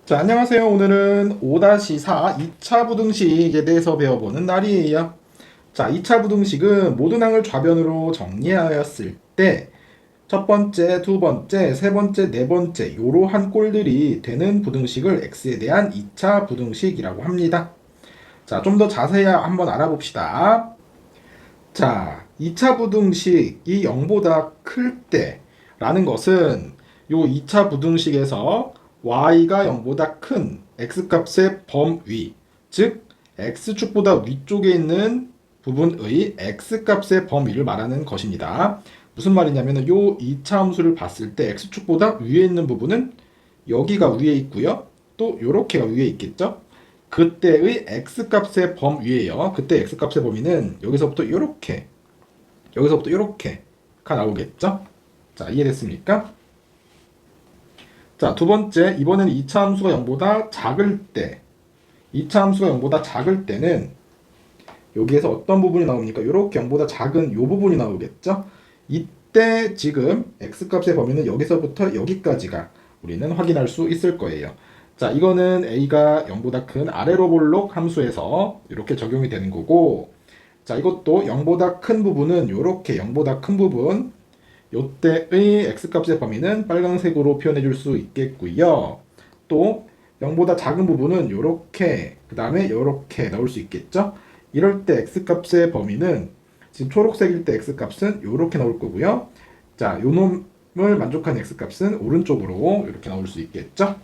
자, 안녕하세요. 오늘은 5-4 2차 부등식에 대해서 배워보는 날이에요. 자, 2차 부등식은 모든 항을 좌변으로 정리하였을 때 첫 번째, 두 번째, 세 번째, 네 번째 이러한 꼴들이 되는 부등식을 x에 대한 2차 부등식이라고 합니다. 자, 좀 더 자세히 한번 알아봅시다. 자, 2차 부등식이 0보다 클 때라는 것은 요 2차 부등식에서 y가 0보다 큰 x값의 범위, 즉 x축보다 위쪽에 있는 부분의 x값의 범위를 말하는 것입니다. 무슨 말이냐면 요 2차 함수를 봤을 때 x축보다 위에 있는 부분은 여기가 위에 있고요. 또 요렇게가 위에 있겠죠? 그때의 x값의 범위예요. 그때 x값의 범위는 여기서부터 이렇게, 여기서부터 이렇게가 나오겠죠? 자, 이해됐습니까? 자, 두 번째, 이번에는 2차 함수가 0보다 작을 때, 2차 함수가 0보다 작을 때는 여기에서 어떤 부분이 나옵니까? 이렇게 0보다 작은 이 부분이 나오겠죠? 이때 지금 x값의 범위는 여기서부터 여기까지가 우리는 확인할 수 있을 거예요. 자, 이거는 a가 0보다 큰 아래로 볼록 함수에서 이렇게 적용이 되는 거고, 자, 이것도 0보다 큰 부분은 이렇게 0보다 큰 부분, 요때의 x값의 범위는 빨간색으로 표현해 줄 수 있겠고요. 또 0보다 작은 부분은 이렇게, 그 다음에 이렇게 나올 수 있겠죠? 이럴 때 x값의 범위는 지금 초록색일 때 x값은 이렇게 나올 거고요. 자, 요 놈을 만족한 x값은 오른쪽으로 이렇게 나올 수 있겠죠?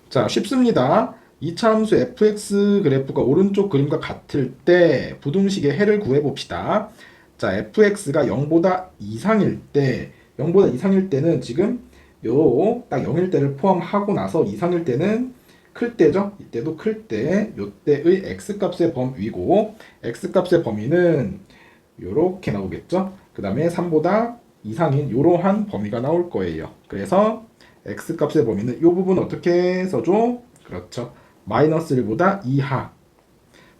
자, 쉽습니다. 2차 함수 fx 그래프가 오른쪽 그림과 같을 때 부등식의 해를 구해봅시다. 자, fx가 0보다 이상일 때, 0보다 이상일 때는 지금 요 딱 0일 때를 포함하고 나서 이상일 때는 클 때죠. 이때도 클 때, 요때의 x값의 범위고, x값의 범위는 요렇게 나오겠죠. 그 다음에 3보다 이상인 요러한 범위가 나올 거예요. 그래서 x값의 범위는 이 부분 어떻게 써줘? 그렇죠. 마이너스 1보다 이하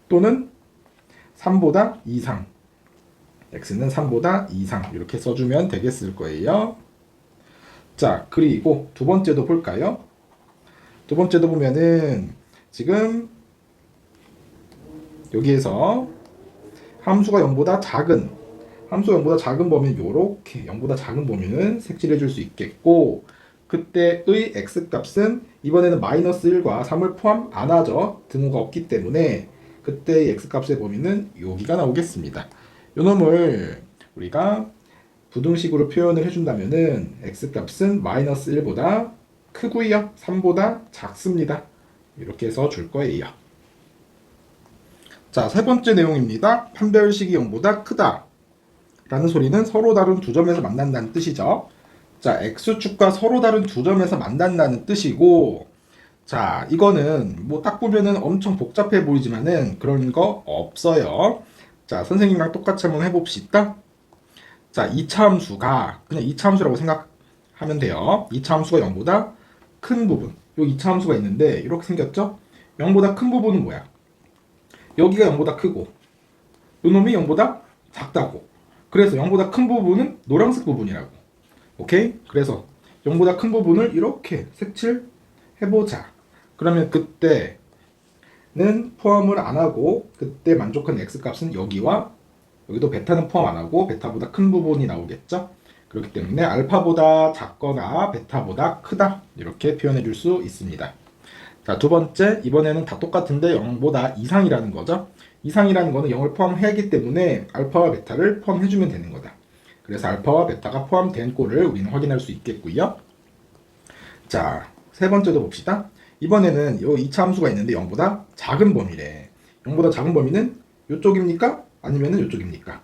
또는 3보다 이상. x는 3보다 이상 이렇게 써주면 되겠을 거예요. 자, 그리고 두 번째도 볼까요? 두 번째도 보면은 지금 여기에서 함수가 0보다 작은 범위는 요렇게 0보다 작은 범위는 색칠해 줄 수 있겠고, 그때의 x값은 이번에는 마이너스 1과 3을 포함 안 하죠. 등호가 없기 때문에 그때의 x값의 범위는 여기가 나오겠습니다. 요 놈을 우리가 부등식으로 표현을 해준다면은 x값은 마이너스 1보다 크고요. 3보다 작습니다. 이렇게 해서 줄 거예요. 자, 세 번째 내용입니다. 판별식이 0보다 크다 라는 소리는 서로 다른 두 점에서 만난다는 뜻이죠. 자, x축과 서로 다른 두 점에서 만난다는 뜻이고, 자, 이거는 뭐 딱 보면은 엄청 복잡해 보이지만은 그런 거 없어요. 자, 선생님이랑 똑같이 한번 해봅시다. 자, 2차 함수가 그냥 2차 함수라고 생각하면 돼요. 2차 함수가 0보다 큰 부분. 요 2차 함수가 있는데 이렇게 생겼죠? 0보다 큰 부분은 뭐야? 여기가 0보다 크고 요 놈이 0보다 작다고. 그래서 0보다 큰 부분은 노란색 부분이라고. 오케이? 그래서 0보다 큰 부분을 이렇게 색칠해보자. 그러면 그때는 포함을 안 하고 그때 만족한 x값은 여기와 여기도 베타는 포함 안 하고 베타보다 큰 부분이 나오겠죠? 그렇기 때문에 알파보다 작거나 베타보다 크다 이렇게 표현해 줄 수 있습니다. 자, 두 번째, 이번에는 다 똑같은데 0보다 이상이라는 거죠. 이상이라는 거는 0을 포함하기 때문에 알파와 베타를 포함해주면 되는 거다. 그래서 알파와 베타가 포함된 꼴을 우리는 확인할 수 있겠고요. 자, 세 번째도 봅시다. 이번에는 요 2차 함수가 있는데 0보다 작은 범위래. 0보다 작은 범위는 이쪽입니까? 아니면은 이쪽입니까?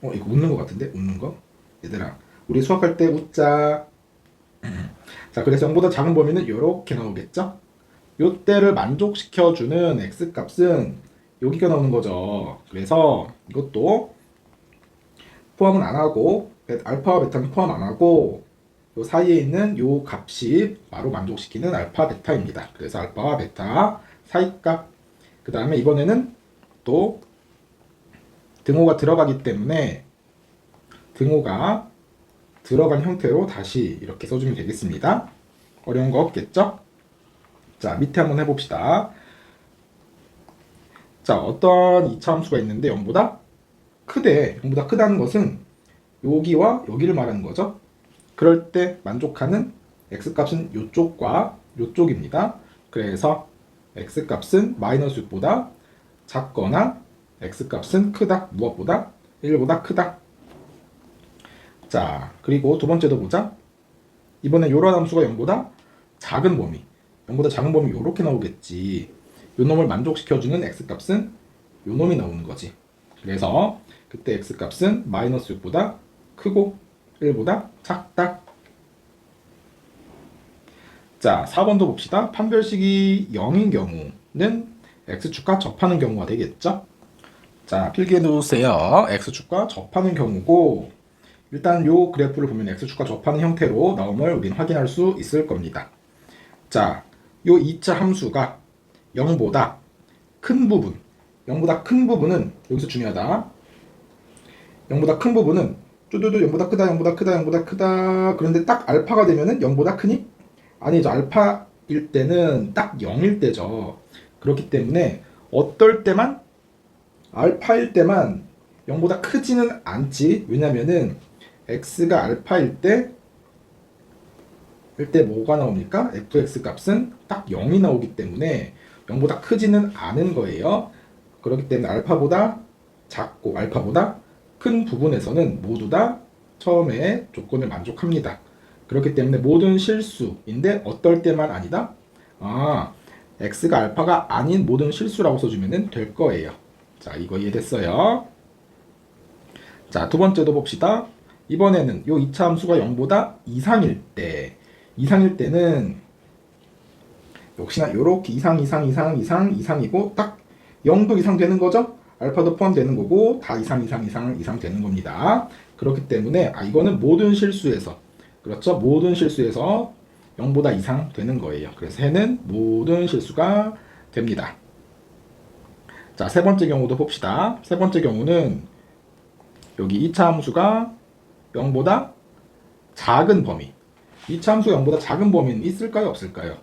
이거 웃는 거 같은데? 웃는 거? 얘들아, 우리 수학할 때 웃자. 자, 그래서 0보다 작은 범위는 이렇게 나오겠죠? 요때를 만족시켜주는 x값은 여기가 나오는 거죠. 그래서 이것도 포함은 안 하고 알파와 베타는 포함 안 하고 요 사이에 있는 요 값이 바로 만족시키는 알파 베타입니다. 그래서 알파와 베타 사이값. 그 다음에 이번에는 또 등호가 들어가기 때문에 등호가 들어간 형태로 다시 이렇게 써주면 되겠습니다. 어려운 거 없겠죠? 자, 밑에 한번 해봅시다. 자, 어떤 2차 함수가 있는데 0보다 크대. 0보다 크다는 것은 여기와 여기를 말하는 거죠. 그럴 때 만족하는 x값은 이쪽과 이쪽입니다. 그래서 x값은 마이너스 6보다 작거나 x값은 크다. 무엇보다? 1보다 크다. 자, 그리고 두 번째도 보자. 이번엔 이런 함수가 0보다 작은 범위. 0보다 작은 범위 이렇게 나오겠지. 요 놈을 만족시켜주는 x값은 요 놈이 나오는 거지. 그래서 그때 x값은 마이너스 6보다 크고 1보다 작다. 자, 4번도 봅시다. 판별식이 0인 경우는 x축과 접하는 경우가 되겠죠. 자, 필기해 놓으세요. x축과 접하는 경우고 일단 요 그래프를 보면 x축과 접하는 형태로 나옴을 우리는 확인할 수 있을 겁니다. 자, 요 2차 함수가 0보다 큰 부분, 0보다 큰 부분은 여기서 중요하다. 0보다 큰 부분은 뚜두두 0보다 크다, 0보다 크다, 0보다 크다. 그런데 딱 알파가 되면은 0보다 크니? 아니죠. 알파일 때는 딱 0일 때죠. 그렇기 때문에 어떨 때만 알파일 때만 0보다 크지는 않지. 왜냐면은 x가 알파일 때 뭐가 나옵니까? fx 값은 딱 0이 나오기 때문에 0보다 크지는 않은 거예요. 그렇기 때문에 알파보다 작고 알파보다 큰 부분에서는 모두 다 처음에 조건을 만족합니다. 그렇기 때문에 모든 실수인데 어떨 때만 아니다? 아, x가 알파가 아닌 모든 실수라고 써주면 될 거예요. 자, 이거 이해됐어요? 자, 두 번째도 봅시다. 이번에는 요 2차 함수가 0보다 이상일 때는 역시나 요렇게 이상이고 딱 0도 이상 되는 거죠? 알파도 포함되는 거고 다 이상 되는 겁니다. 그렇기 때문에 이거는 모든 실수에서 그렇죠? 모든 실수에서 0보다 이상 되는 거예요. 그래서 해는 모든 실수가 됩니다. 자, 세 번째 경우도 봅시다. 세 번째 경우는 여기 2차 함수가 0보다 작은 범위. 2차 함수가 0보다 작은 범위는 있을까요? 없을까요?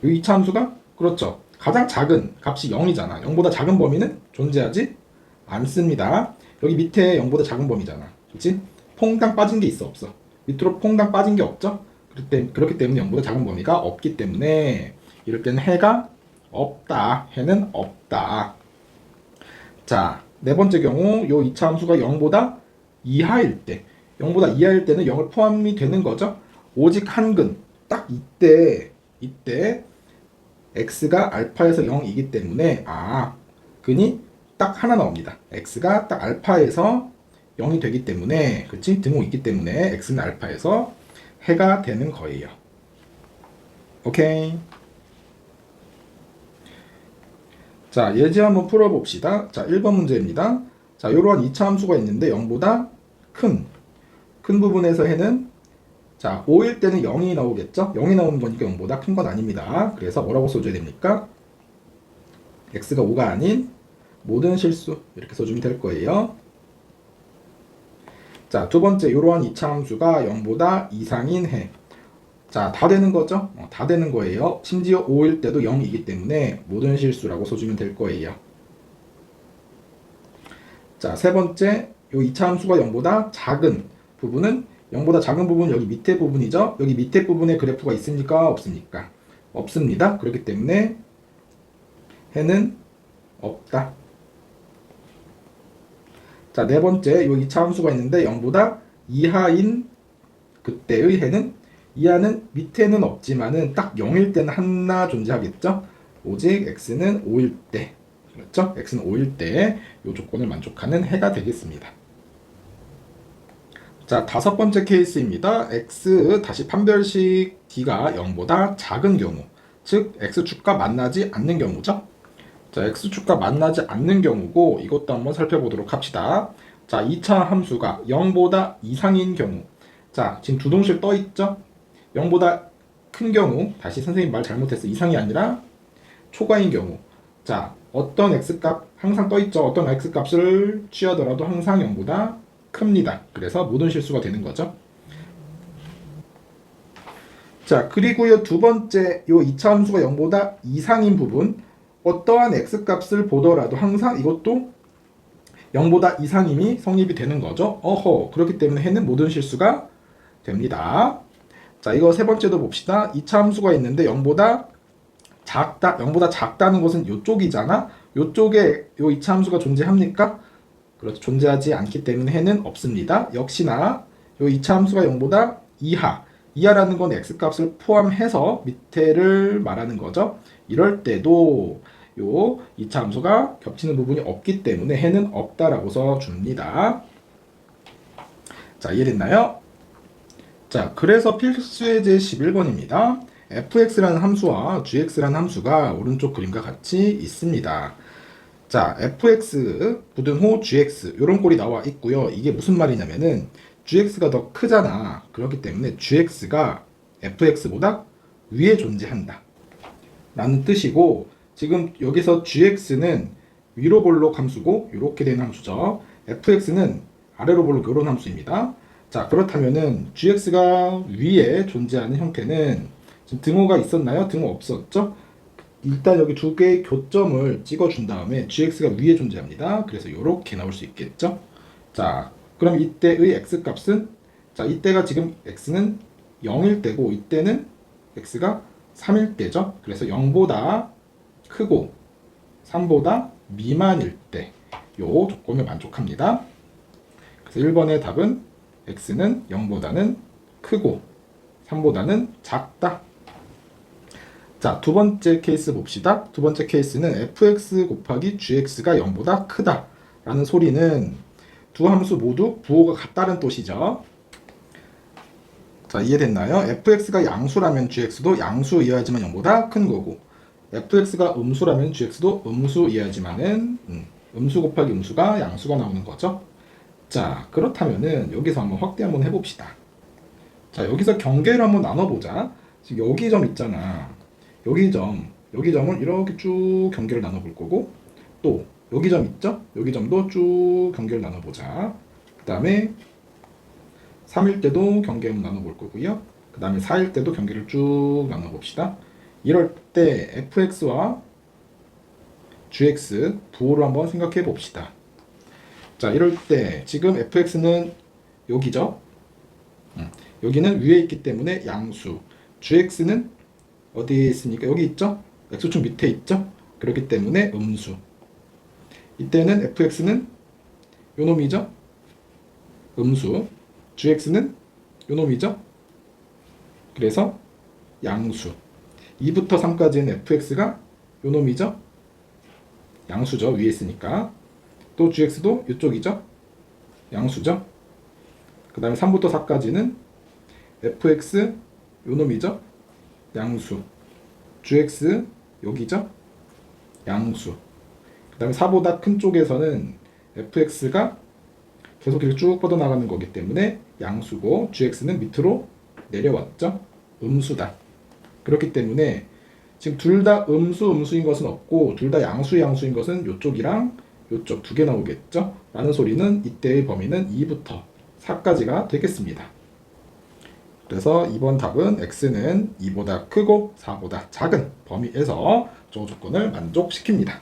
이 2차 함수가 그렇죠. 가장 작은 값이 0이잖아. 0보다 작은 범위는 존재하지 않습니다. 여기 밑에 0보다 작은 범위잖아. 그렇지? 퐁당 빠진 게 있어 없어? 밑으로 퐁당 빠진 게 없죠? 그렇기 때문에 0보다 작은 범위가 없기 때문에 이럴 때는 해가 없다. 해는 없다. 자, 네 번째 경우 요 2차 함수가 0보다 이하일 때 0보다 이하일 때는 0을 포함이 되는 거죠. 오직 한 근 딱 이때 x가 알파에서 0이기 때문에 근이 딱 하나 나옵니다. x가 딱 알파에서 0이 되기 때문에 그치? 등호 있기 때문에 x는 알파에서 해가 되는 거예요. 오케이. 자, 예제 한번 풀어봅시다. 자, 1번 문제입니다. 자, 이러한 2차 함수가 있는데 0보다 큰 부분에서 해는 자, 5일 때는 0이 나오겠죠? 0이 나오는 거니까 0보다 큰 건 아닙니다. 그래서 뭐라고 써줘야 됩니까? x가 5가 아닌 모든 실수 이렇게 써주면 될 거예요. 자, 두 번째 이러한 2차 함수가 0보다 이상인 해. 자, 다 되는 거죠? 다 되는 거예요. 심지어 5일 때도 0이기 때문에 모든 실수라고 써주면 될 거예요. 자, 세 번째 이 2차 함수가 0보다 작은 부분은 0보다 작은 부분은 여기 밑에 부분이죠. 여기 밑에 부분에 그래프가 있습니까? 없습니까? 없습니다. 그렇기 때문에 해는 없다. 자, 네 번째 이 2차 함수가 있는데 0보다 이하인 그때의 해는 이하는 밑에는 없지만은 딱 0일 때는 하나 존재하겠죠. 오직 x는 5일 때 그렇죠? x는 5일 때 이 조건을 만족하는 해가 되겠습니다. 자, 다섯 번째 케이스입니다. x 다시 판별식 d가 0보다 작은 경우, 즉 x축과 만나지 않는 경우죠. 자, x축과 만나지 않는 경우고 이것도 한번 살펴보도록 합시다. 자, 2차 함수가 0보다 이상인 경우. 자, 지금 두 동실 떠 있죠? 0보다 큰 경우, 다시 선생님 말 잘못했어. 이상이 아니라 초과인 경우. 자, 어떤 x값 항상 떠 있죠? 어떤 x값을 취하더라도 항상 0보다 큽니다. 그래서 모든 실수가 되는 거죠. 자, 그리고요 두 번째 요 2차 함수가 0보다 이상인 부분 어떠한 x값을 보더라도 항상 이것도 0보다 이상임이 성립이 되는 거죠. 어허, 그렇기 때문에 해는 모든 실수가 됩니다. 자, 이거 세 번째도 봅시다. 2차 함수가 있는데 0보다 작다, 0보다 작다는 것은 이쪽이잖아. 이쪽에 요 2차 함수가 존재합니까? 그렇죠. 존재하지 않기 때문에 해는 없습니다. 역시나 요 2차 함수가 0보다 이하라는 건 x값을 포함해서 밑에를 말하는 거죠. 이럴 때도 요 2차 함수가 겹치는 부분이 없기 때문에 해는 없다라고 써줍니다. 자, 이해됐나요? 자, 그래서 필수의 제 11번입니다. fx라는 함수와 gx라는 함수가 오른쪽 그림과 같이 있습니다. 자, fx 부등호 gx 이런 꼴이 나와 있고요. 이게 무슨 말이냐면은 gx가 더 크잖아. 그렇기 때문에 gx가 fx보다 위에 존재한다 라는 뜻이고, 지금 여기서 gx는 위로 볼록 함수고 이렇게 되는 함수죠. fx는 아래로 볼록 이런 함수입니다. 자, 그렇다면은 gx가 위에 존재하는 형태는 지금 등호가 있었나요? 등호 없었죠? 일단 여기 두 개의 교점을 찍어준 다음에 gx가 위에 존재합니다. 그래서 이렇게 나올 수 있겠죠? 자, 그럼 이때의 x값은, 자, 이때가 지금 x는 0일 때고 이때는 x가 3일 때죠. 그래서 0보다 크고 3보다 미만일 때 요 조건을 만족합니다. 그래서 1번의 답은 x는 0보다는 크고 3보다는 작다. 자, 두 번째 케이스 봅시다. 두 번째 케이스는 fx 곱하기 gx가 0보다 크다 라는 소리는 두 함수 모두 부호가 같다는 뜻이죠. 자, 이해됐나요? fx가 양수라면 gx도 양수 이하지만 0보다 큰 거고, fx가 음수라면 gx도 음수 이하지만은 음수 곱하기 음수가 양수가 나오는 거죠. 자, 그렇다면은 여기서 한번 확대 한번 해봅시다. 자, 여기서 경계를 한번 나눠보자. 지금 여기 점 있잖아. 여기 점을 이렇게 쭉 경계를 나눠볼 거고, 또 여기 점 있죠? 여기 점도 쭉 경계를 나눠보자. 그 다음에 3일 때도 경계를 나눠볼 거고요. 그 다음에 4일 때도 경계를 쭉 나눠봅시다. 이럴 때 fx와 gx 부호를 한번 생각해 봅시다. 자, 이럴 때 지금 fx는 여기죠. 여기는 위에 있기 때문에 양수. gx는 어디에 있습니까? 여기 있죠? x축 밑에 있죠? 그렇기 때문에 음수. 이때는 fx는 요 놈이죠? 음수. gx는 요 놈이죠? 그래서 양수. 2부터 3까지는 fx가 요 놈이죠? 양수죠. 위에 있으니까. 또 gx도 이쪽이죠? 양수죠? 그 다음에 3부터 4까지는 fx 요 놈이죠? 양수. gx 여기죠? 양수. 그 다음에 4보다 큰 쪽에서는 fx가 계속 이렇게 쭉 뻗어나가는 거기 때문에 양수고, gx는 밑으로 내려왔죠? 음수다. 그렇기 때문에 지금 둘 다 음수인 것은 없고, 둘 다 양수인 것은 이쪽이랑 이쪽 두 개 나오겠죠? 라는 소리는 이때의 범위는 2부터 4까지가 되겠습니다. 그래서 이번 답은 x는 2보다 크고 4보다 작은 범위에서 저 조건을 만족시킵니다.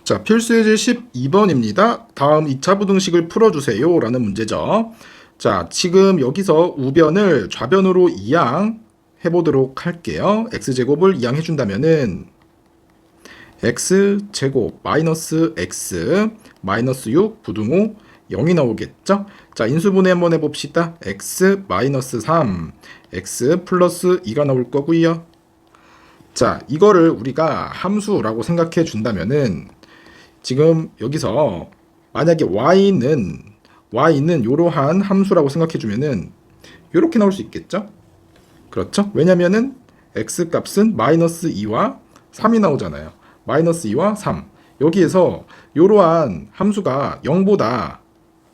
자, 필수예제 12번입니다. 다음 2차 부등식을 풀어주세요 라는 문제죠. 자, 지금 여기서 우변을 좌변으로 이항 해보도록 할게요. x제곱을 이항해준다면은 x제곱 마이너스 x 마이너스 6 부등호 0이 나오겠죠? 자, 인수분해 한번 해봅시다. x 마이너스 3 x 플러스 2가 나올 거고요. 자, 이거를 우리가 함수라고 생각해 준다면은 지금 여기서 만약에 y는 이러한 함수라고 생각해 주면은 이렇게 나올 수 있겠죠? 그렇죠? 왜냐면은 x 값은 마이너스 2와 3이 나오잖아요. 마이너스 2와 3. 여기에서 이러한 함수가 0보다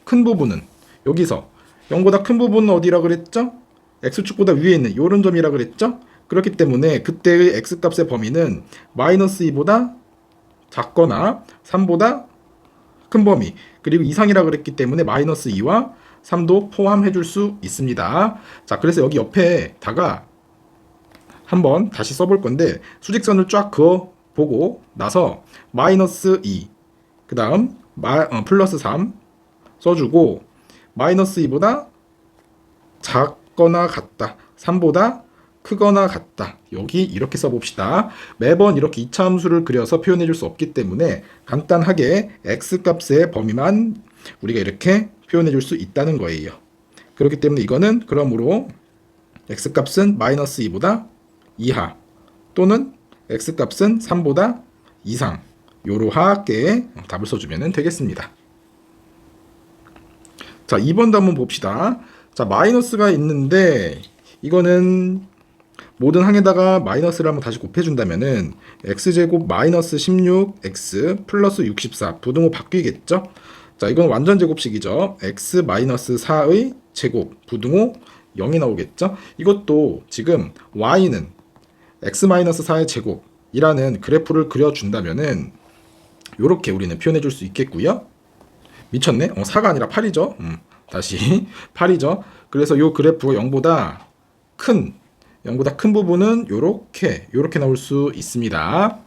큰 부분은, 여기서 0보다 큰 부분은 어디라 그랬죠? x축보다 위에 있는 이런 점이라 그랬죠? 그렇기 때문에 그때의 x값의 범위는 마이너스 2보다 작거나 3보다 큰 범위, 그리고 이상이라 그랬기 때문에 마이너스 2와 3도 포함해 줄 수 있습니다. 자, 그래서 여기 옆에다가 한번 다시 써볼 건데 수직선을 쫙 그어 보고 나서 마이너스 2, 그 다음 플러스 3 써주고 마이너스 2보다 작거나 같다, 3보다 크거나 같다. 여기 이렇게 써봅시다. 매번 이렇게 이차 함수를 그려서 표현해 줄 수 없기 때문에 간단하게 x값의 범위만 우리가 이렇게 표현해 줄 수 있다는 거예요. 그렇기 때문에 이거는 그러므로 x값은 마이너스 2보다 이하 또는 x값은 3보다 이상, 요렇게 답을 써주면 되겠습니다. 자, 2번도 한번 봅시다. 자, 마이너스가 있는데 이거는 모든 항에다가 마이너스를 한번 다시 곱해준다면은 x제곱 마이너스 16x 플러스 64 부등호 바뀌겠죠? 자, 이건 완전 제곱식이죠. x 마이너스 4의 제곱 부등호 0이 나오겠죠? 이것도 지금 y는 x 마이너스 4의 제곱이라는 그래프를 그려준다면은 요렇게 우리는 표현해 줄 수 있겠고요. 미쳤네? 4가 아니라 8이죠? 다시 8이죠? 그래서 요 그래프가 0보다 큰 부분은 요렇게 나올 수 있습니다.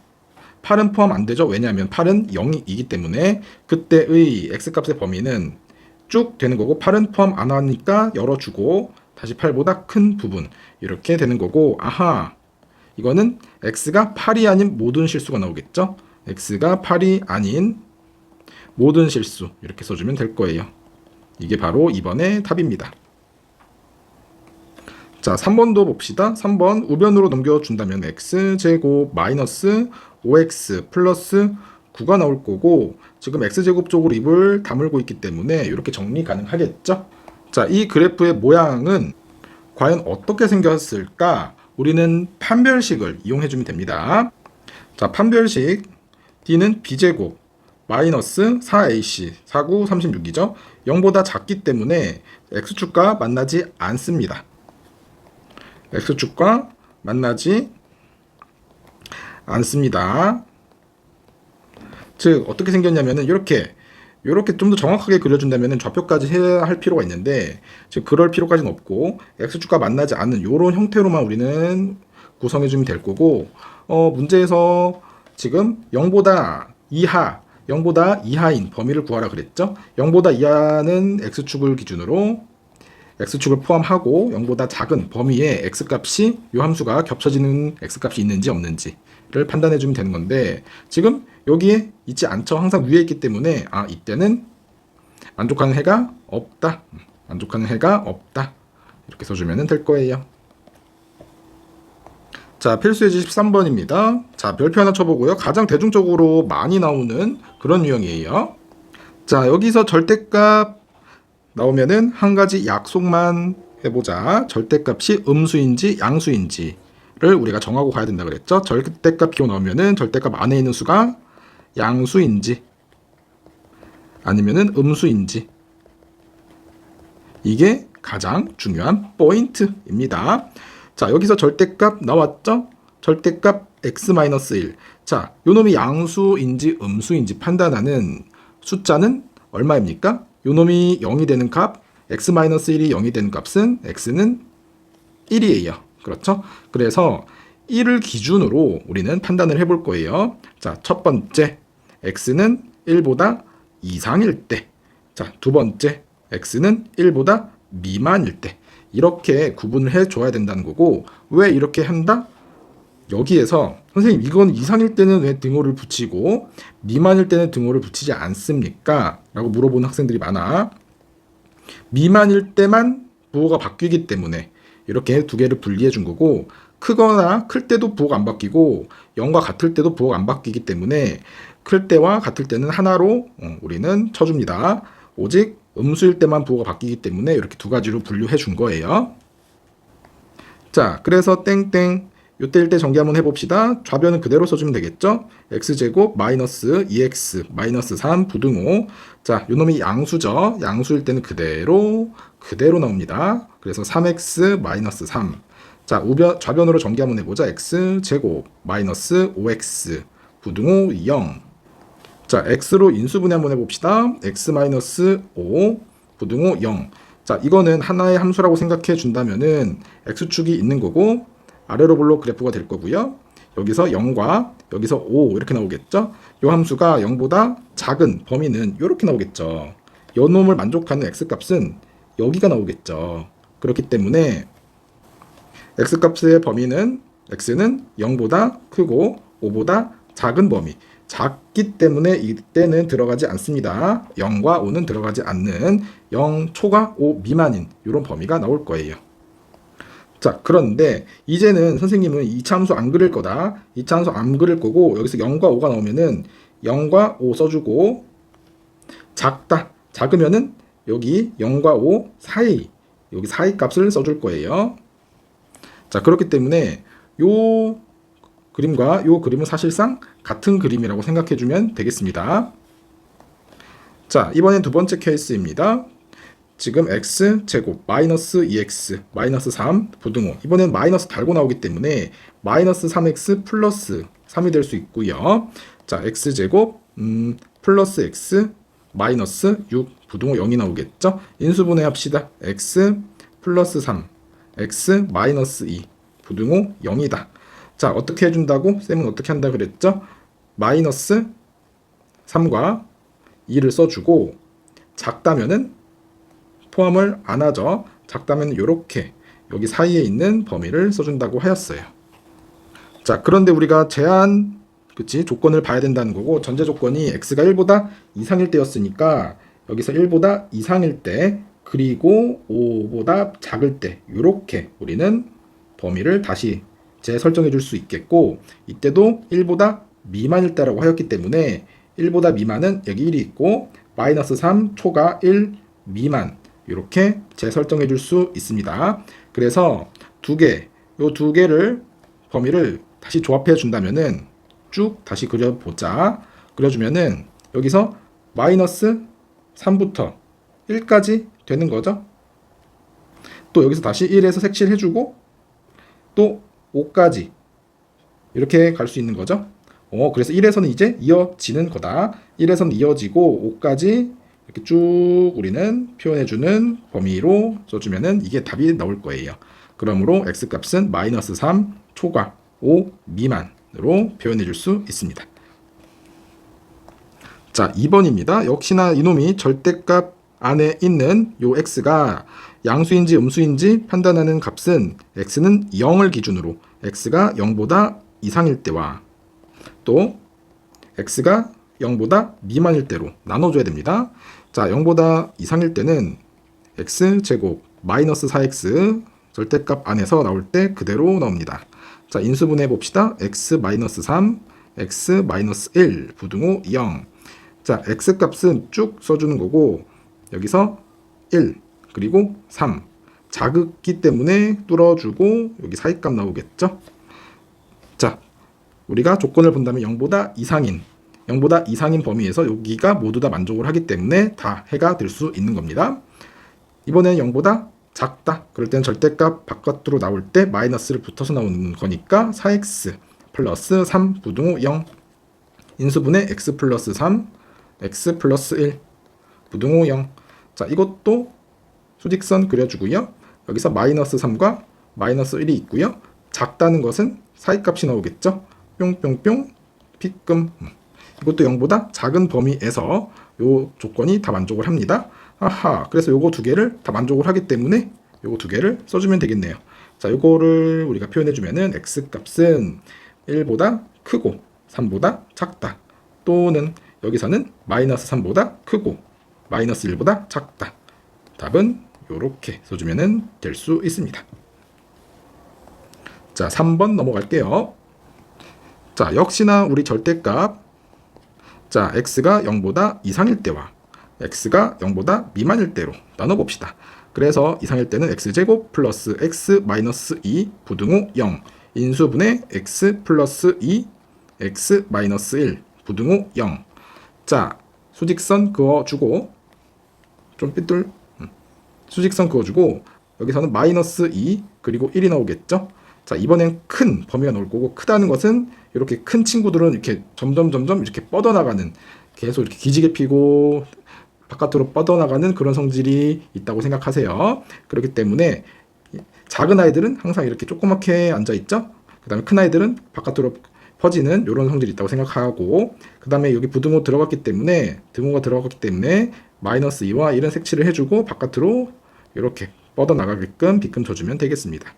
8은 포함 안 되죠? 왜냐하면 8은 0이기 때문에 그때의 x값의 범위는 쭉 되는 거고 8은 포함 안 하니까 열어주고 다시 8보다 큰 부분 이렇게 되는 거고, 아하, 이거는 x가 8이 아닌 모든 실수가 나오겠죠? x가 8이 아닌 모든 실수 이렇게 써주면 될 거예요. 이게 바로 2번의 답입니다. 자, 3번도 봅시다. 3번 우변으로 넘겨준다면 x제곱 마이너스 5x 플러스 9가 나올 거고 지금 x제곱 쪽으로 입을 다물고 있기 때문에 이렇게 정리 가능하겠죠? 자, 이 그래프의 모양은 과연 어떻게 생겼을까? 우리는 판별식을 이용해주면 됩니다. 자, 판별식 d는 b제곱 마이너스 4ac 49, 36이죠. 0보다 작기 때문에 x축과 만나지 않습니다. x축과 만나지 않습니다. 즉 어떻게 생겼냐면은 이렇게 좀 더 정확하게 그려준다면은 좌표까지 해야 할 필요가 있는데 지금 그럴 필요까지는 없고 x축과 만나지 않는 이런 형태로만 우리는 구성해주면 될 거고, 문제에서 지금 0보다 이하인 범위를 구하라 그랬죠. 0보다 이하는 x축을 기준으로 x축을 포함하고 0보다 작은 범위의 x값이 이 함수가 겹쳐지는 x값이 있는지 없는지를 판단해 주면 되는 건데 지금 여기에 있지 않죠. 항상 위에 있기 때문에 이때는 만족하는 해가 없다. 이렇게 써주면 될 거예요. 자, 필수예제 13번입니다. 자, 별표 하나 쳐보고요. 가장 대중적으로 많이 나오는 그런 유형이에요. 자, 여기서 절대값 나오면은 한 가지 약속만 해보자. 절대값이 음수인지 양수인지를 우리가 정하고 가야 된다 그랬죠. 절대값 기호 나오면은 절대값 안에 있는 수가 양수인지 아니면은 음수인지, 이게 가장 중요한 포인트입니다. 자, 여기서 절대값 나왔죠? 절대값 x-1. 자, 요놈이 양수인지 음수인지 판단하는 숫자는 얼마입니까? 요놈이 0이 되는 값, x-1이 0이 되는 값은 x는 1이에요. 그렇죠? 그래서 1을 기준으로 우리는 판단을 해볼 거예요. 자, 첫 번째, x는 1보다 이상일 때. 자, 두 번째, x는 1보다 미만일 때. 이렇게 구분을 해줘야 된다는 거고, 왜 이렇게 한다? 여기에서 선생님 이건 이상일 때는 왜 등호를 붙이고 미만일 때는 등호를 붙이지 않습니까? 라고 물어보는 학생들이 많아. 미만일 때만 부호가 바뀌기 때문에 이렇게 두 개를 분리해 준 거고, 크거나 클 때도 부호가 안 바뀌고 0과 같을 때도 부호가 안 바뀌기 때문에 클 때와 같을 때는 하나로 우리는 쳐줍니다. 오직 음수일 때만 부호가 바뀌기 때문에 이렇게 두 가지로 분류해 준 거예요. 자, 그래서 땡땡 요때일 때 전개 한번 해봅시다. 좌변은 그대로 써주면 되겠죠. x제곱 마이너스 2x 마이너스 3 부등호. 자, 요놈이 양수죠. 양수일 때는 그대로 나옵니다. 그래서 3x 마이너스 3. 자, 좌변으로 전개 한번 해보자. x제곱 마이너스 5x 부등호 0. 자, x로 인수분해 한번 해봅시다. x 마이너스 5 부등호 0. 자, 이거는 하나의 함수라고 생각해 준다면은 x축이 있는 거고 아래로 볼록 그래프가 될 거고요. 여기서 0과 여기서 5 이렇게 나오겠죠. 이 함수가 0보다 작은 범위는 이렇게 나오겠죠. 요 놈을 만족하는 x값은 여기가 나오겠죠. 그렇기 때문에 x값의 범위는 x는 0보다 크고 5보다 작은 범위. 작기 때문에 이때는 들어가지 않습니다. 0과 5는 들어가지 않는 0 초과 5 미만인 이런 범위가 나올 거예요. 자, 그런데 이제는 선생님은 2차 함수 안 그릴 거다. 2차 함수 안 그릴 거고 여기서 0과 5가 나오면은 0과 5 써주고 작다. 작으면은 여기 0과 5 사이 여기 사이 값을 써줄 거예요. 자, 그렇기 때문에 요 그림과 요 그림은 사실상 같은 그림이라고 생각해주면 되겠습니다. 자, 이번엔 두 번째 케이스입니다. 지금 x제곱 마이너스 2x 마이너스 3 부등호 이번엔 마이너스 달고 나오기 때문에 마이너스 3x 플러스 3이 될 수 있고요. 자, x제곱 플러스 x 마이너스 6 부등호 0이 나오겠죠. 인수분해 합시다. x 플러스 3 x 마이너스 2 부등호 0이다. 자, 어떻게 해준다고? 쌤은 어떻게 한다 그랬죠? 마이너스 3과 2를 써주고 작다면은 포함을 안 하죠. 작다면 이렇게 여기 사이에 있는 범위를 써준다고 하였어요. 자, 그런데 우리가 제한 조건을 봐야 된다는 거고 전제 조건이 x가 1보다 이상일 때였으니까 여기서 1보다 이상일 때 그리고 5보다 작을 때 이렇게 우리는 범위를 다시 재설정해 줄 수 있겠고 이때도 1보다 미만일 때라고 하였기 때문에 1보다 미만은 여기 1이 있고 마이너스 3 초과 1 미만 이렇게 재설정해 줄 수 있습니다. 그래서 요 두 개를 범위를 다시 조합해 준다면은 쭉 다시 그려보자. 그려주면은 여기서 마이너스 3부터 1까지 되는 거죠. 또 여기서 다시 1에서 색칠해주고 또 5까지 이렇게 갈 수 있는 거죠. 그래서 1에서는 이제 이어지는 거다. 1에서는 이어지고 5까지 이렇게 쭉 우리는 표현해주는 범위로 써주면은 이게 답이 나올 거예요. 그러므로 x값은 마이너스 3 초과 5 미만으로 표현해줄 수 있습니다. 자, 2번입니다. 역시나 이놈이 절대값 안에 있는 요 x가 양수인지 음수인지 판단하는 값은 x는 0을 기준으로 x가 0보다 이상일 때와 또 x가 0보다 미만일 때로 나눠줘야 됩니다. 자, 0보다 이상일 때는 x제곱 마이너스 4x 절대값 안에서 나올 때 그대로 나옵니다. 자, 인수분해 봅시다. x 마이너스 3, x 마이너스 1 부등호 0. 자, x값은 쭉 써주는 거고 여기서 1 그리고 3 작기 때문에 뚫어주고 여기 사이값 나오겠죠. 자, 우리가 조건을 본다면 0보다 이상인 범위에서 여기가 모두 다 만족을 하기 때문에 다 해가 될 수 있는 겁니다. 이번에는 0보다 작다. 그럴 때는 절대값 바깥으로 나올 때 마이너스를 붙어서 나오는 거니까 4x 플러스 3 부등호 0 인수분해 x 플러스 3 x 플러스 1 부등호 0. 자, 이것도 수직선 그려주고요. 여기서 마이너스 3과 마이너스 1이 있고요. 작다는 것은 사이값이 나오겠죠. 뿅뿅뿅 피끔. 이것도 0보다 작은 범위에서 요 조건이 다 만족을 합니다. 아하, 그래서 요거 두 개를 다 만족을 하기 때문에 요거 두 개를 써주면 되겠네요. 자, 요거를 우리가 표현해주면은 x값은 1보다 크고 3보다 작다. 또는 여기서는 마이너스 3보다 크고 마이너스 1보다 작다. 답은 요렇게 써주면 될 수 있습니다. 자, 3번 넘어갈게요. 자, 역시나 우리 절대값 자, x가 0보다 이상일 때와 x가 0보다 미만일 때로 나눠봅시다. 그래서 이상일 때는 x제곱 플러스 x 마이너스 2 부등호 0 인수분해 x 플러스 2 x 마이너스 1 부등호 0. 자, 수직선 그어주고 좀 수직선 그어주고 여기서는 마이너스 2 그리고 1이 나오겠죠. 자, 이번엔 큰 범위가 나올 거고 크다는 것은 이렇게 큰 친구들은 이렇게 점점 이렇게 뻗어나가는 계속 이렇게 기지개 피고 바깥으로 뻗어나가는 그런 성질이 있다고 생각하세요. 그렇기 때문에 작은 아이들은 항상 이렇게 조그맣게 앉아있죠. 그 다음에 큰 아이들은 바깥으로 퍼지는 이런 성질이 있다고 생각하고, 그 다음에 여기 부등호 들어갔기 때문에 등호가 들어갔기 때문에 마이너스 2와 1은 색칠을 해주고 바깥으로 이렇게 뻗어나가게끔 빗금 쳐주면 되겠습니다.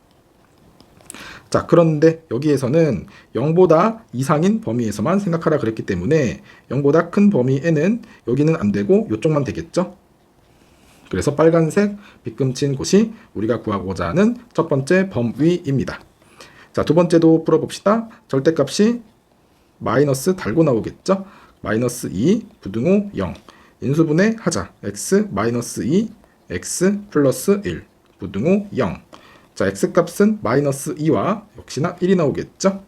자, 그런데 여기에서는 0보다 이상인 범위에서만 생각하라 그랬기 때문에 0보다 큰 범위에는 여기는 안 되고 이쪽만 되겠죠. 그래서 빨간색 빗금 친 곳이 우리가 구하고자 하는 첫 번째 범위입니다. 자, 두 번째도 풀어봅시다. 절대값이 마이너스 달고 나오겠죠. 마이너스 2 부등호 0 인수분해 하자. x 마이너스 2 x 플러스 1 부등호 0. 자, x값은 마이너스 2와 역시나 1이 나오겠죠.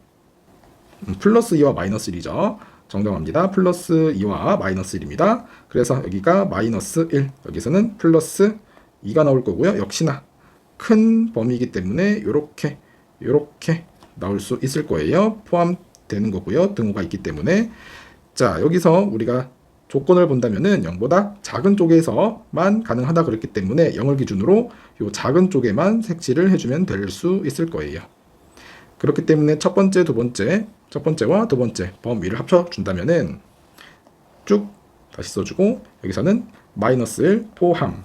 플러스 2와 마이너스 1이죠. 정정합니다. 플러스 2와 마이너스 1입니다. 그래서 여기가 마이너스 1, 여기서는 플러스 2가 나올 거고요. 역시나 큰 범위이기 때문에 이렇게 나올 수 있을 거예요. 포함되는 거고요. 등호가 있기 때문에. 자, 여기서 우리가 조건을 본다면은 0보다 작은 쪽에서만 가능하다 그랬기 때문에 0을 기준으로 이 작은 쪽에만 색칠을 해주면 될 수 있을 거예요. 그렇기 때문에 첫 번째와 두 번째 범위를 합쳐준다면은 쭉 다시 써주고 여기서는 마이너스 1 포함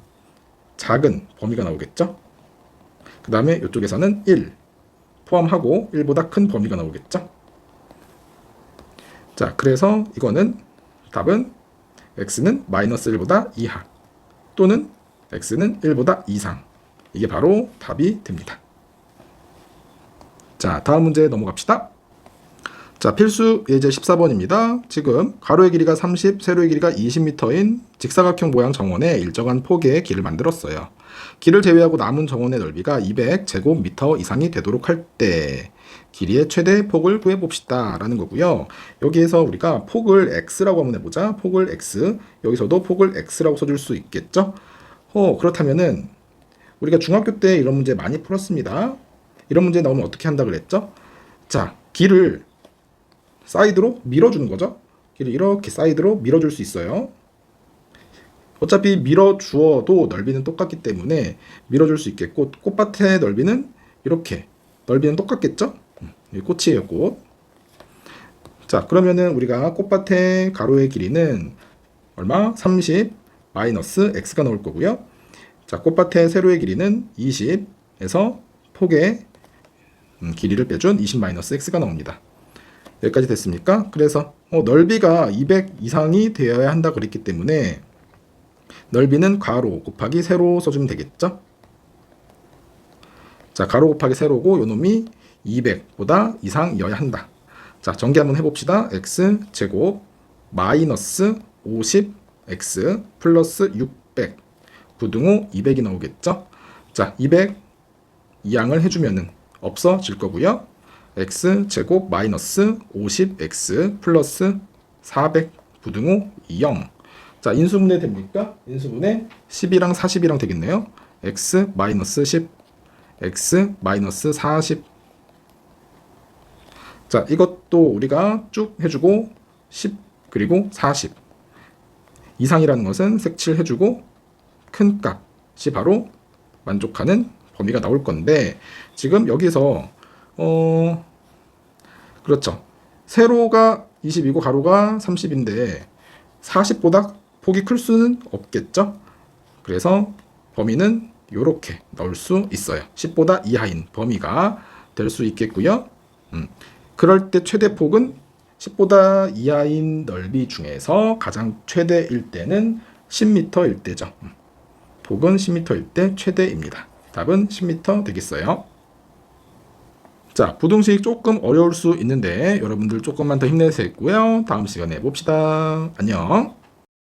작은 범위가 나오겠죠. 그 다음에 이쪽에서는 1 포함하고 1보다 큰 범위가 나오겠죠. 자, 그래서 이거는 답은 x는 마이너스 1보다 이하 또는 x는 1보다 이상, 이게 바로 답이 됩니다. 자, 다음 문제 넘어갑시다. 자, 필수 예제 14번입니다. 지금 가로의 길이가 30, 세로의 길이가 20m인 직사각형 모양 정원에 일정한 폭의 길을 만들었어요. 길을 제외하고 남은 정원의 넓이가 200제곱미터 이상이 되도록 할 때 길이의 최대 폭을 구해봅시다 라는 거고요. 여기에서 우리가 폭을 x라고 한번 해보자. 폭을 x, 여기서도 폭을 x라고 써줄 수 있겠죠. 그렇다면은 우리가 중학교 때 이런 문제 많이 풀었습니다. 이런 문제 나오면 어떻게 한다 그랬죠? 자, 길을 사이드로 밀어주는 거죠. 길을 이렇게 사이드로 밀어줄 수 있어요. 어차피 밀어주어도 넓이는 똑같기 때문에 밀어줄 수 있겠고, 꽃밭의 넓이는 이렇게 넓이는 똑같겠죠. 꽃이에요, 꽃. 자, 그러면은 우리가 꽃밭의 가로의 길이는 얼마? 30 마이너스 x가 나올 거고요. 자, 꽃밭의 세로의 길이는 20에서 폭의 길이를 빼준 20 마이너스 x가 나옵니다. 여기까지 됐습니까? 그래서 넓이가 200 이상이 되어야 한다 그랬기 때문에 넓이는 가로 곱하기 세로 써주면 되겠죠? 자, 가로 곱하기 세로고 요놈이 200보다 이상이어야 한다. 자, 전개 한번 해봅시다. x 제곱 마이너스 50x 플러스 600 부등호 200이 나오겠죠? 자, 200 이항을 해주면은 없어질 거고요. x 제곱 마이너스 50x 플러스 400 부등호 0. 자, 인수분해 됩니까? 인수분해 10이랑 40이랑 되겠네요. x 마이너스 10, x 마이너스 40. 자, 이것도 우리가 쭉 해주고 10 그리고 40 이상이라는 것은 색칠해주고 큰 값이 바로 만족하는 범위가 나올 건데, 지금 여기서 그렇죠. 세로가 20이고 가로가 30인데 40보다 폭이 클 수는 없겠죠. 그래서 범위는 이렇게 넣을 수 있어요. 10보다 이하인 범위가 될 수 있겠고요. 그럴 때 최대 폭은 10보다 이하인 넓이 중에서 가장 최대일 때는 10m일 때죠. 폭은 10m일 때 최대입니다. 답은 10m 되겠어요. 자, 부등식 조금 어려울 수 있는데 여러분들 조금만 더 힘내세요. 다음 시간에 봅시다. 안녕.